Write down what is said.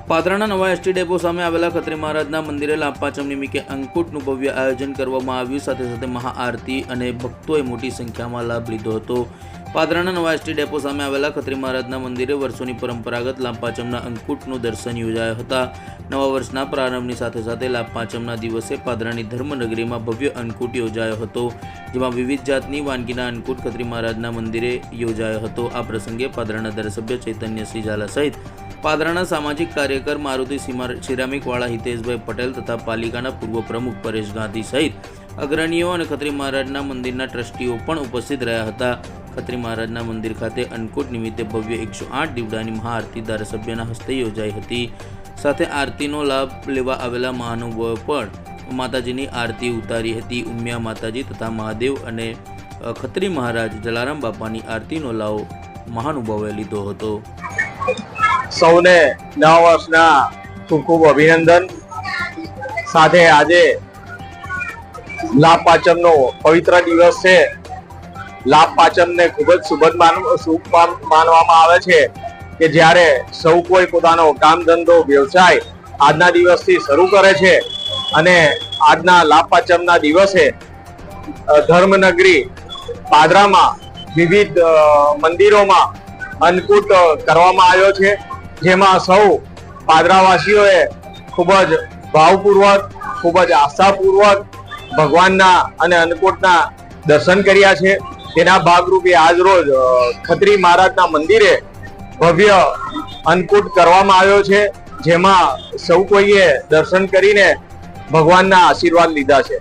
પાદરાના નવા ST depot સામે આવેલા ખત્રી મહારાજના મંદિરે લાભ પાંચમ નિમિત્તે અંકુટનું ભવ્ય આયોજન કરવામાં આવ્યું। સાથે સાથે મહાઆરતી અને ભક્તોએ મોટી સંખ્યામાં લાભ લીધો હતો। પાદરાના નવા એસટી ડેપો સામે આવેલા ખત્રી મહારાજના મંદિરે વર્ષોની પરંપરાગત લાભ પાંચમના અંકુટનું દર્શન યોજાયા હતા। નવા વર્ષના પ્રારંભની સાથે સાથે લાભ પાંચમના દિવસે પાદરાની ધર્મનગરીમાં ભવ્ય અંકુટ યોજાયો હતો, જેમાં વિવિધ જાતની વાનગીના અંકુટ ખત્રી મહારાજના મંદિરે યોજાયો હતો। આ પ્રસંગે પાદરાના ધારાસભ્ય ચૈતન્યસિંહ ઝાલા સહિત પાદરાના સામાજિક કાર્યકર મારુતિ સિરામિકવાળા હિતેશભાઈ પટેલ તથા પાલિકાના પૂર્વ પ્રમુખ પરેશ ગાંધી સહિત અગ્રણીઓ અને ખત્રી મહારાજના મંદિરના ટ્રસ્ટીઓ પણ ઉપસ્થિત રહ્યા હતા। ખત્રી મહારાજના મંદિર ખાતે અંકુટ નિમિત્તે ભવ્ય 108 દીવડાની મહાઆરતી ધારાસભ્યના હસ્તે યોજાઈ હતી। સાથે આરતીનો લાભ લેવા આવેલા મહાનુભાવોએ પણ માતાજીની આરતી ઉતારી હતી। ઉમિયા માતાજી તથા મહાદેવ અને ખત્રી મહારાજ જલારામ બાપાની આરતીનો લાભ મહાનુભાવોએ લીધો હતો। સૌને નવા વર્ષના ખૂબ ખૂબ અભિનંદન। સાથે આજે લાભ પાંચમનો પવિત્ર દિવસ છે। લાભ પાંચમને ખૂબ જ શુભ માનવામાં આવે છે કે જ્યારે સૌ કોઈ પોતાનો કામ ધંધો વ્યવસાય આજના દિવસથી શરૂ કરે છે અને આજના લાભ પાંચમના દિવસે ધર્મનગરી પાદરામાં વિવિધ મંદિરોમાં અન્નકૂટ કરવામાં આવ્યો છે, જેમાં સૌ પાદરાવાસીઓએ ખૂબ જ ભાવપૂર્વક ખૂબ જ આસ્થાપૂર્વક ભગવાનના અને અન્નકૂટના દર્શન કર્યા છે। તેના ભાગરૂપે આજ રોજ ખત્રી મહારાજના મંદિરે ભવ્ય અન્નકૂટ કરવામાં આવ્યો છે, જેમાં સૌ કોઈએ દર્શન કરીને ભગવાનના આશીર્વાદ લીધા છે।